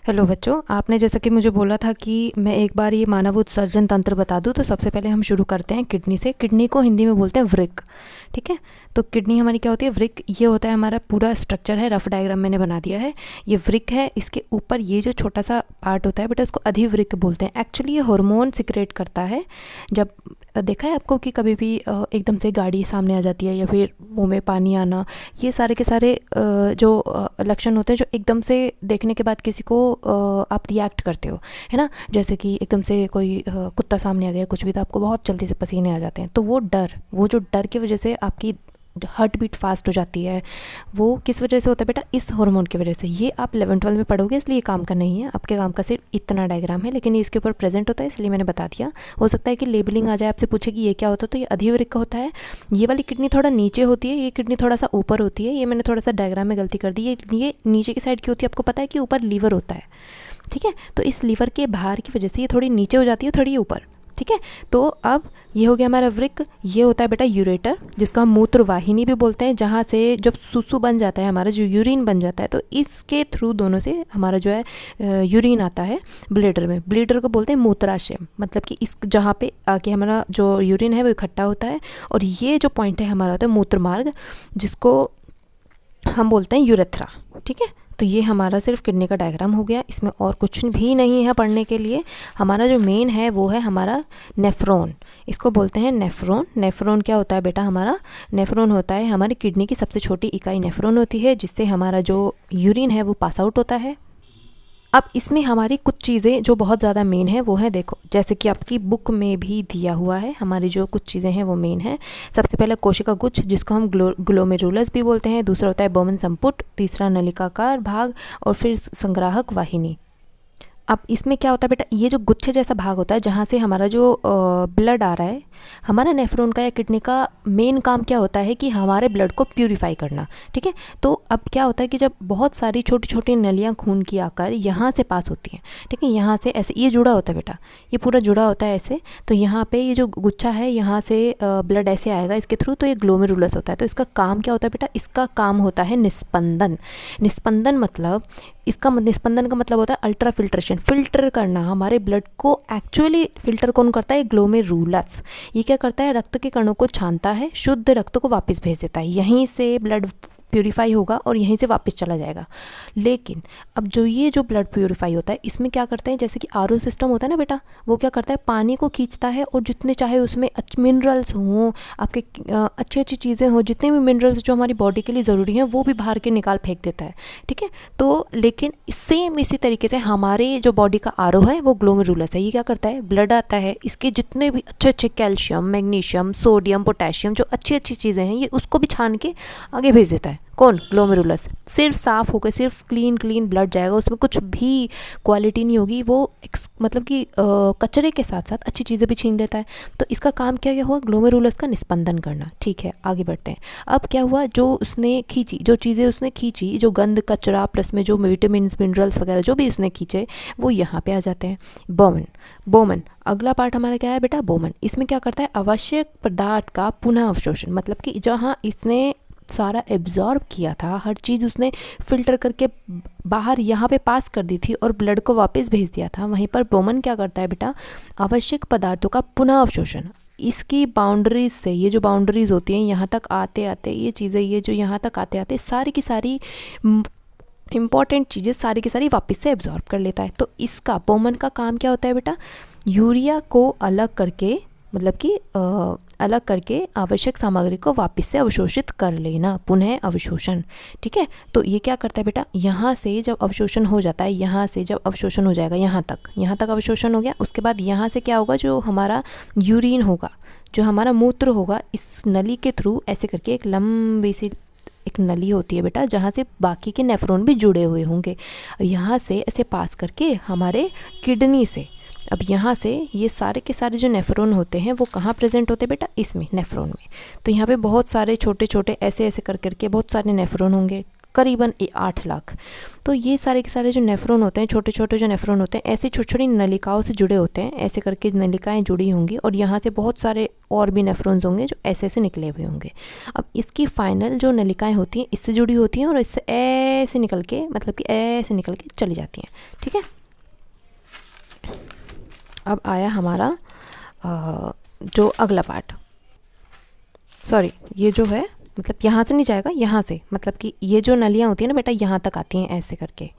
Hello बच्चों, आपने जैसा कि मुझे बोला था कि मैं एक बार ये मानव उत्सर्जन तंत्र बता दूं, तो सबसे पहले हम शुरू करते हैं किडनी से। किडनी को हिंदी में बोलते हैं वृक्क। ठीक है, तो किडनी हमारी क्या होती है? वृक्क। ये होता है हमारा पूरा स्ट्रक्चर है, रफ डायग्राम मैंने बना दिया है। ये वृक्क है, इसके ऊपर ये जो छोटा सा पार्ट होता है बेटा, उसको अधिवृक्क बोलते हैं। एक्चुअली ये हार्मोन सिक्रेट करता है। जब देखा है आपको कि कभी भी एकदम से गाड़ी सामने आ जाती है या फिर मुंह में पानी आना, ये सारे के सारे जो लक्षण होते हैं, जो एकदम से देखने के बाद किसी को आप रिएक्ट करते हो, है ना। जैसे कि एकदम से कोई कुत्ता सामने आ गया, कुछ भी, तो आपको बहुत जल्दी से पसीने आ जाते हैं। तो वो जो डर की वजह से आपकी हार्ट बीट फास्ट हो जाती है, वो किस वजह से होता है बेटा? इस हार्मोन की वजह से। ये आप 11वीं-12वीं में पढ़ोगे, इसलिए काम का नहीं है, आपके काम का सिर्फ इतना डायग्राम है, लेकिन ये इसके ऊपर प्रेजेंट होता है, इसलिए मैंने बता दिया। हो सकता है कि लेबलिंग आ जाए, आपसे पूछे कि ये क्या होता है, तो ये अधिवृक्क का होता है। ये वाली किडनी थोड़ा नीचे होती है, ये किडनी थोड़ा सा ऊपर होती है। ये मैंने थोड़ा सा डायग्राम में गलती कर दी। ये नीचे की साइड की होती है, आपको पता है कि ऊपर लीवर होता है। ठीक है, तो इस लीवर के बाहर की वजह से ये थोड़ी नीचे हो जाती है, थोड़ी ऊपर। ठीक है, तो अब ये हो गया हमारा वृक्क। ये होता है बेटा यूरेटर, जिसको हम मूत्र वाहिनी भी बोलते हैं, जहाँ से जब सुसु बन जाता है, हमारा जो यूरिन बन जाता है, तो इसके थ्रू दोनों से हमारा जो है यूरिन आता है ब्लेडर में। ब्लेडर को बोलते हैं मूत्राशय, मतलब कि इस जहाँ पे आके हमारा जो यूरिन है वो इकट्ठा होता है। और ये जो पॉइंट है हमारा होता है मूत्र मार्ग, जिसको हम बोलते हैं यूरेथ्रा। ठीक है, तो ये हमारा सिर्फ किडनी का डायग्राम हो गया, इसमें और कुछ भी नहीं है पढ़ने के लिए। हमारा जो मेन है वो है हमारा नेफ्रॉन, इसको बोलते हैं नेफ्रॉन। नेफ्रॉन क्या होता है बेटा? हमारा नेफ्रॉन होता है हमारी किडनी की सबसे छोटी इकाई नेफ्रॉन होती है, जिससे हमारा जो यूरिन है वो पास आउट होता है। अब इसमें हमारी कुछ चीज़ें जो बहुत ज़्यादा मेन है वो है, देखो, जैसे कि आपकी बुक में भी दिया हुआ है, हमारी जो कुछ चीज़ें हैं वो मेन है। सबसे पहले कोशिका गुच्छ, जिसको हम ग्लोमेरुलस भी बोलते हैं। दूसरा होता है बोमन संपुट। तीसरा नलिकाकार भाग। और फिर संग्राहक वाहिनी। अब इसमें क्या होता है बेटा? ये जो गुच्छे जैसा भाग होता है, जहाँ से हमारा जो ब्लड आ रहा है, हमारा नेफ्रॉन का या किडनी का मेन काम क्या होता है कि हमारे ब्लड को प्यूरिफाई करना। ठीक है, तो अब क्या होता है कि जब बहुत सारी छोटी छोटी नलियाँ खून की आकर यहाँ से पास होती हैं, ठीक है, यहाँ से ऐसे ये जुड़ा होता है बेटा, ये पूरा जुड़ा होता है ऐसे। तो यहाँ पे ये जो गुच्छा है, यहाँ से ब्लड ऐसे आएगा इसके थ्रू, तो ये ग्लोमेरुलस होता है। तो इसका काम क्या होता है बेटा? इसका काम होता है निस्पंदन। निस्पंदन मतलब, इसका निस्पंदन का मतलब होता है अल्ट्रा फिल्ट्रेशन, फिल्टर करना। हमारे ब्लड को एक्चुअली फिल्टर कौन करता है? ग्लोमेरुलस। ये क्या करता है? रक्त के कणों को छानता है, शुद्ध रक्त को वापस भेज देता है। यहीं से ब्लड प्यूरिफाई होगा और यहीं से वापस चला जाएगा। लेकिन अब जो ब्लड प्यूरिफाई होता है, इसमें क्या करते हैं? जैसे कि आरओ सिस्टम होता है ना बेटा, वो क्या करता है? पानी को खींचता है, और जितने चाहे उसमें मिनरल्स हों, आपके अच्छी अच्छी चीज़ें हों, जितने भी मिनरल्स जो हमारी बॉडी के लिए ज़रूरी हैं, वो भी बाहर के निकाल फेंक देता है। ठीक है, तो लेकिन सेम इसी तरीके से हमारे जो बॉडी का आरओ है वो ग्लोमेरुलस है। ये क्या करता है? ब्लड आता है, इसके जितने भी अच्छे अच्छे कैल्शियम, मैग्नीशियम, सोडियम, पोटेशियम, जो अच्छी अच्छी चीज़ें हैं, ये उसको भी छान के आगे भेज देता है। कौन? ग्लोमेरुलस। सिर्फ साफ़ होकर, सिर्फ क्लीन ब्लड जाएगा, उसमें कुछ भी क्वालिटी नहीं होगी। वो मतलब कि कचरे के साथ साथ अच्छी चीज़ें भी छीन लेता है। तो इसका काम क्या क्या हुआ? ग्लोमेरुलस का निस्पंदन करना। ठीक है, आगे बढ़ते हैं। अब क्या हुआ? जो उसने खींची, जो चीज़ें उसने खींची, जो गंद, कचरा, प्लस में जो विटामिन, मिनरल्स वगैरह जो भी उसने खींचे, वो यहाँ पे आ जाते हैं। बोमन अगला पार्ट हमारा क्या है बेटा? बोमन। इसमें क्या करता है? आवश्यक पदार्थ का पुनः अवशोषण, मतलब कि जहाँ इसने सारा एब्जॉर्ब किया था, हर चीज़ उसने फिल्टर करके बाहर यहाँ पे पास कर दी थी और ब्लड को वापस भेज दिया था, वहीं पर बोमन क्या करता है बेटा? आवश्यक पदार्थों का पुनः अवशोषण। इसकी बाउंड्रीज से, ये जो बाउंड्रीज होती हैं, यहाँ तक आते आते ये चीज़ें, ये जो यहाँ तक आते आते सारी की सारी इंपॉर्टेंट चीज़ें सारी की सारी वापस से एब्जॉर्ब कर लेता है। तो इसका, बोमन का काम क्या होता है बेटा? यूरिया को अलग करके, मतलब कि अलग करके आवश्यक सामग्री को वापस से अवशोषित कर लेना, पुनः अवशोषण। ठीक है, तो ये क्या करता है बेटा? यहाँ से जब अवशोषण हो जाता है, यहाँ से जब अवशोषण हो जाएगा, यहाँ तक अवशोषण हो गया, उसके बाद यहाँ से क्या होगा? जो हमारा यूरिन होगा, जो हमारा मूत्र होगा, इस नली के थ्रू ऐसे करके एक लंबी सी एक नली होती है बेटा, जहाँ से बाकी के नेफ्रॉन भी जुड़े हुए होंगे, यहाँ से ऐसे पास करके हमारे किडनी से, अब यहाँ से ये सारे के सारे जो नेफ्रॉन होते हैं वो कहाँ प्रेजेंट होते हैं बेटा? इसमें, नेफ्रॉन में। तो यहाँ पे बहुत सारे छोटे छोटे ऐसे ऐसे कर करके बहुत सारे नेफ्रॉन होंगे। करीबन 8 लाख। तो ये सारे के सारे जो नेफ्रॉन होते हैं, छोटे छोटे जो नेफ्रॉन होते हैं, ऐसी छोटी छोटी नलिकाओं से जुड़े होते हैं। ऐसे करके नलिकाएं जुड़ी होंगी और यहाँ से बहुत सारे और भी नेफ्रॉन्स होंगे जो ऐसे ऐसे निकले हुए होंगे। अब इसकी फाइनल जो नलिकाएं होती हैं इससे जुड़ी होती हैं और इससे ऐसे निकल के, मतलब कि ऐसे निकल के चली जाती हैं। ठीक है, अब आया हमारा जो अगला पार्ट। सॉरी, ये जो है मतलब यहाँ से नहीं जाएगा, यहाँ से, मतलब कि ये जो नलियाँ होती हैं ना बेटा, यहाँ तक आती हैं ऐसे करके।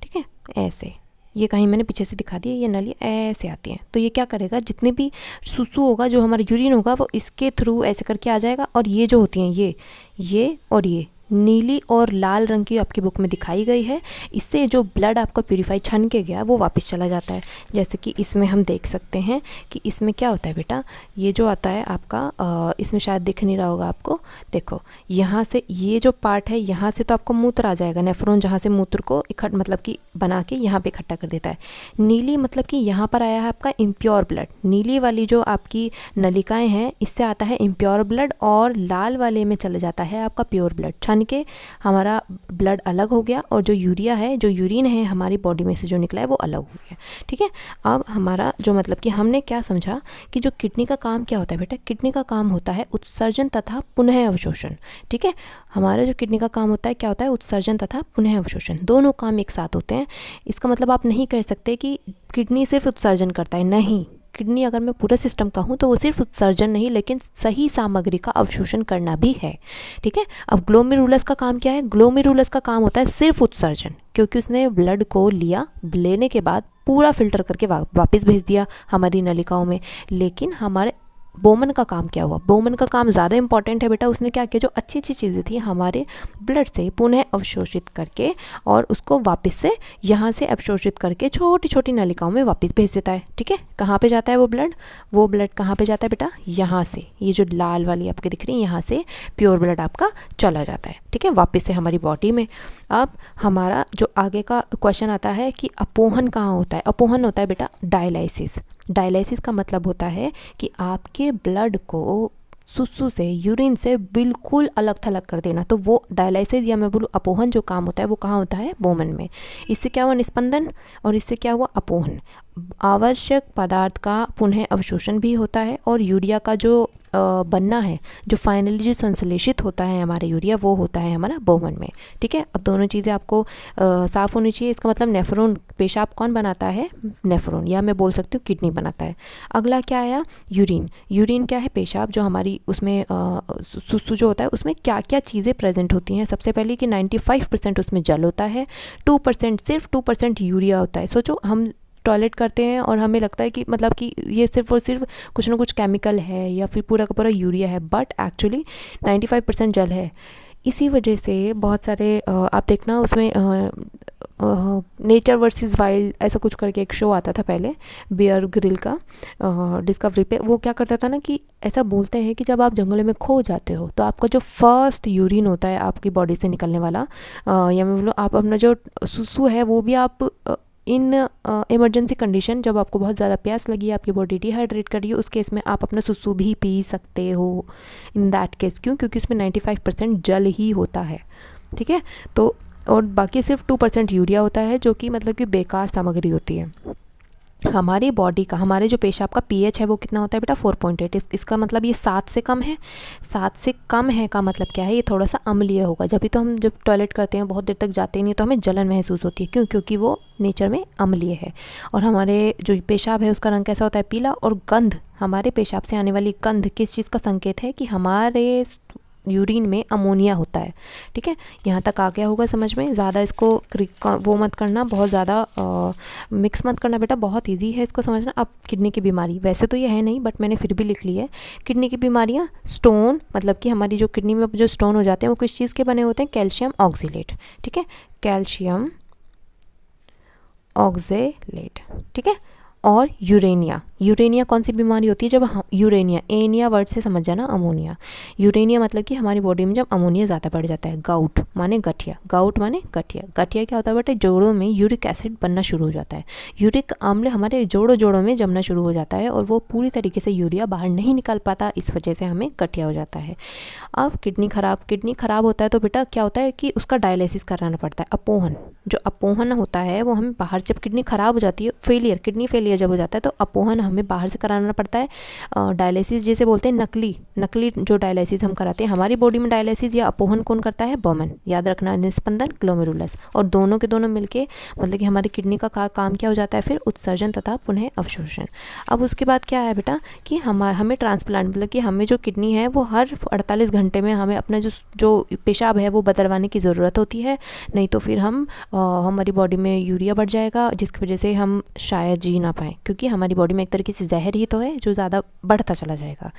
ठीक है, ऐसे, ये कहीं मैंने पीछे से दिखा दिया, ये नलियाँ ऐसे आती हैं। तो ये क्या करेगा, जितने भी सुसु होगा, जो हमारा यूरिन होगा, वो इसके थ्रू ऐसे करके आ जाएगा। और ये जो होती हैं ये और ये नीली और लाल रंग की आपकी बुक में दिखाई गई है। इससे जो ब्लड आपका प्यूरीफाई छन के गया वो वापस चला जाता है। जैसे कि इसमें हम देख सकते हैं कि इसमें क्या होता है बेटा, ये जो आता है आपका, इसमें शायद दिख नहीं रहा होगा आपको, देखो यहाँ से ये जो पार्ट है, यहाँ से तो आपको मूत्र आ जाएगा, नेफ्रॉन जहाँ से मूत्र को मतलब कि बना के यहाँ पे इकट्ठा कर देता है। नीली मतलब कि यहाँ पर आया है आपका इम्प्योर ब्लड। नीली वाली जो आपकी नलिकाएँ हैं, इससे आता है इम्प्योर ब्लड, और लाल वाले में चला जाता है आपका प्योर ब्लड। छन के हमारा ब्लड अलग हो गया और जो यूरिया है, जो यूरिन है हमारी बॉडी में से जो निकला है वो अलग हो गया। ठीक है, अब हमारा जो मतलब कि हमने क्या समझा कि जो किडनी का काम क्या होता है बेटा, किडनी का काम होता है उत्सर्जन तथा पुनः अवशोषण। ठीक है, हमारा जो किडनी का काम होता है क्या होता है, उत्सर्जन तथा पुनः अवशोषण, दोनों काम एक साथ होते हैं। इसका मतलब आप नहीं कह सकते कि किडनी सिर्फ उत्सर्जन करता है, नहीं। किडनी अगर मैं पूरा सिस्टम कहूँ तो वो सिर्फ उत्सर्जन नहीं, लेकिन सही सामग्री का अवशोषण करना भी है। ठीक है, अब ग्लोमेरुलस का काम क्या है, ग्लोमेरुलस का काम होता है सिर्फ उत्सर्जन, क्योंकि उसने ब्लड को लिया, लेने के बाद पूरा फिल्टर करके वापस भेज दिया हमारी नलिकाओं में। लेकिन हमारे बोमन का काम क्या हुआ, बोमन का काम ज़्यादा इंपॉर्टेंट है बेटा। उसने क्या किया, जो अच्छी अच्छी चीज़ें थी हमारे ब्लड से पुनः अवशोषित करके और उसको वापस से यहाँ से अवशोषित करके छोटी छोटी नलिकाओं में वापस भेज देता है। ठीक है, कहाँ पे जाता है वो ब्लड कहाँ पे जाता है बेटा, यहाँ से, ये जो लाल वाली आपके दिख रही है, यहाँ से प्योर ब्लड आपका चला जाता है। ठीक है, वापस से हमारी बॉडी में। अब हमारा जो आगे का क्वेश्चन आता है कि अपोहन कहाँ होता है। अपोहन होता है बेटा डायलाइसिस। डायलाइसिस का मतलब होता है कि आपके ब्लड को सुसु से, यूरिन से बिल्कुल अलग थलग कर देना। तो वो डायलाइसिस या मैं बोलूँ अपोहन जो काम होता है वो कहाँ होता है, बोमन में। इससे क्या हुआ, निस्पंदन, और इससे क्या हुआ, अपोहन। आवश्यक पदार्थ का पुनः अवशोषण भी होता है और यूरिया का जो बनना है, जो फाइनली जो संश्लेषित होता है हमारा यूरिया, वो होता है हमारा बोमन में। ठीक है, अब दोनों चीज़ें आपको साफ़ होनी चाहिए। इसका मतलब नेफ्रॉन, पेशाब कौन बनाता है, नेफ्रॉन, या मैं बोल सकती हूँ किडनी बनाता है। अगला क्या आया, यूरिन। यूरिन क्या है, पेशाब, जो हमारी उसमें सुसु जो होता है उसमें क्या क्या चीज़ें प्रेजेंट होती हैं। सबसे पहले कि 95% उसमें जल होता है, 2% सिर्फ 2% यूरिया होता है। सोचो हम टॉयलेट करते हैं और हमें लगता है कि मतलब कि ये सिर्फ और सिर्फ कुछ ना कुछ केमिकल है या फिर पूरा का पूरा यूरिया है, बट एक्चुअली 95% जल है। इसी वजह से बहुत सारे आप देखना उसमें नेचर वर्सेस वाइल्ड ऐसा कुछ करके एक शो आता था पहले, बियर ग्रिल का, डिस्कवरी पे। वो क्या करता था ना कि ऐसा बोलते हैं कि जब आप जंगलों में खो जाते हो तो आपका जो फर्स्ट यूरिन होता है आपकी बॉडी से निकलने वाला, या मैं बोलूँ आप अपना जो सुसु है वो भी आप इन इमरजेंसी कंडीशन, जब आपको बहुत ज़्यादा प्यास लगी, आपकी बॉडी डिहाइड्रेट कर रही है, उस केस में आप अपना सुसु भी पी सकते हो इन दैट केस। क्यों, क्योंकि उसमें 95% जल ही होता है। ठीक है, तो और बाकी सिर्फ 2% यूरिया होता है, जो कि मतलब कि बेकार सामग्री होती है। हमारी बॉडी का, हमारे जो पेशाब का पीएच है वो कितना होता है बेटा, 4.8। इसका मतलब ये 7 से कम है। 7 से कम है का मतलब क्या है, ये थोड़ा सा अम्लीय होगा। जब भी तो हम जब टॉयलेट करते हैं बहुत देर तक जाते नहीं तो हमें जलन महसूस होती है। क्यों, क्योंकि वो नेचर में अम्लीय है। और हमारे जो पेशाब है उसका रंग कैसा होता है, पीला। और गंध, हमारे पेशाब से आने वाली गंध किस चीज़ का संकेत है, कि हमारे यूरिन में अमोनिया होता है। ठीक है, यहाँ तक आ गया होगा समझ में। ज़्यादा इसको वो मत करना, बहुत ज़्यादा मिक्स मत करना बेटा, बहुत इजी है इसको समझना। अब किडनी की बीमारी, वैसे तो ये है नहीं बट मैंने फिर भी लिख ली है। किडनी की बीमारियाँ, स्टोन, मतलब कि हमारी जो किडनी में जो स्टोन हो जाते हैं वो किस चीज़ के बने होते हैं, कैल्शियम ऑक्सीलेट। ठीक है, कैल्शियम ऑक्सीलेट। ठीक है, और यूरेनिया। यूरेनिया कौन सी बीमारी होती है? जब यूरेनिया, एनिया वर्ड से समझ जाना, अमोनिया। यूरेनिया मतलब कि हमारी बॉडी में जब अमोनिया ज़्यादा बढ़ जाता है। गाउट माने गठिया, गाउट माने गठिया। गठिया क्या होता है बेटे? जोड़ों में यूरिक एसिड बनना शुरू हो जाता है। यूरिक अम्ल हमारे जोड़ों में जमना शुरू हो जाता है और वो पूरी तरीके से यूरिया बाहर नहीं निकल पाता, इस वजह से हमें गठिया हो जाता है। अब किडनी खराब होता है तो बेटा क्या होता है कि उसका डायलिसिस कराना पड़ता है। अपोहन, जो अपोहन होता है वो हमें बाहर, जब किडनी खराब हो जाती है, किडनी फेलियर जब हो जाता है तो अपोहन हमें बाहर से कराना पड़ता है। डायलिसिस जिसे बोलते हैं नकली जो डायलिसिस हम कराते हैं। हमारी बॉडी में डायलिसिस या अपोहन कौन करता है? बोमन, याद रखना, निस्पंदन, ग्लोमेरुलस। और दोनों के दोनों मिलके मतलब कि हमारी किडनी का काम क्या हो जाता है फिर? उत्सर्जन तथा पुनः अवशोषण। अब उसके बाद क्या है बेटा कि हमें ट्रांसप्लांट, मतलब कि हमें जो किडनी है वो हर 48 घंटे में हमें अपना जो पेशाब है वो बदलवाने की ज़रूरत होती है, नहीं तो फिर हमारी बॉडी में यूरिया बढ़ जाएगा, जिसकी वजह से हम शायद जी ना पाएँ, क्योंकि हमारी बॉडी में एक तरीके से जहर ही तो है जो ज़्यादा बढ़ता चला जाएगा।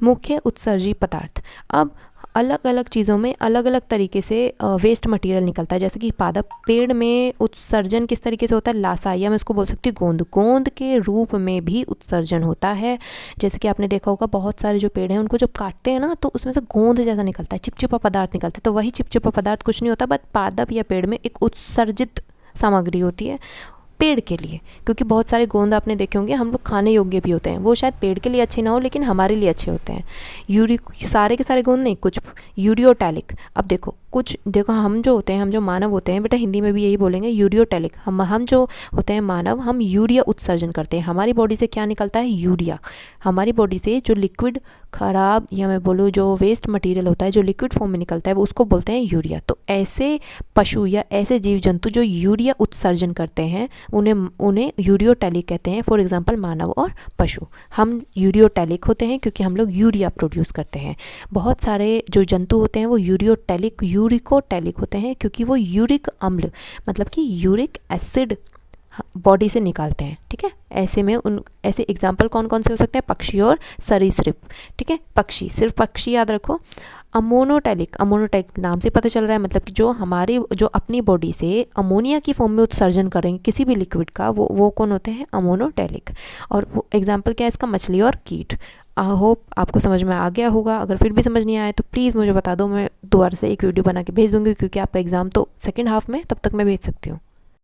मुख्य उत्सर्जी पदार्थ। अब अलग अलग चीज़ों में अलग अलग तरीके से वेस्ट मटेरियल निकलता है। जैसे कि पादप पेड़ में उत्सर्जन किस तरीके से होता है? लासा, या मैं इसको बोल सकती हूँ गोंद के रूप में भी उत्सर्जन होता है। जैसे कि आपने देखा होगा बहुत सारे जो पेड़ हैं उनको जब काटते हैं ना तो उसमें से गोंद जैसा निकलता है, चिपचिपा पदार्थ निकलता है। तो वही चिपचिपा पदार्थ कुछ नहीं होता, बट पादप या पेड़ में एक उत्सर्जित सामग्री होती है पेड़ के लिए। क्योंकि बहुत सारे गोंद आपने देखे होंगे हम लोग खाने योग्य भी होते हैं, वो शायद पेड़ के लिए अच्छे ना हो लेकिन हमारे लिए अच्छे होते हैं। सारे के सारे गोंद नहीं, कुछ यूरियोटैलिक। अब देखो हम जो होते हैं, हम जो मानव होते हैं बेटा, हिंदी में भी यही बोलेंगे यूरियोटैलिक। हम जो होते हैं मानव, हम यूरिया उत्सर्जन करते हैं। हमारी बॉडी से क्या निकलता है? यूरिया। हमारी बॉडी से जो लिक्विड खराब, या मैं बोलूँ जो वेस्ट मटेरियल होता है जो लिक्विड फॉर्म में निकलता है वो उसको बोलते हैं यूरिया। तो ऐसे पशु या ऐसे जीव जंतु जो यूरिया उत्सर्जन करते हैं उन्हें यूरियोटैलिक कहते हैं। फॉर एग्जांपल मानव और पशु, हम यूरियोटैलिक होते हैं क्योंकि हम लोग यूरिया प्रोड्यूस करते हैं। बहुत सारे जो जंतु होते हैं वो यूरिकोटैलिक होते हैं क्योंकि वो यूरिक अम्ल मतलब कि यूरिक एसिड बॉडी से निकालते हैं। ठीक है, ऐसे एग्जाम्पल कौन कौन से हो सकते हैं? पक्षी और सरीसृप। ठीक है, पक्षी, सिर्फ पक्षी याद रखो। अमोनोटैलिक नाम से पता चल रहा है, मतलब कि जो अपनी बॉडी से अमोनिया की फॉर्म में उत्सर्जन करेंगे किसी भी लिक्विड का, वो कौन होते हैं? अमोनोटैलिक। और वो एग्जाम्पल क्या है इसका? मछली और कीट। आई होप आपको समझ में आ गया होगा। अगर फिर भी समझ नहीं आया तो प्लीज़ मुझे बता दो, मैं दोबारा से एक वीडियो बना के भेज दूँगी, क्योंकि आपका एग्ज़ाम तो सेकेंड हाफ में, तब तक मैं भेज सकती हूँ।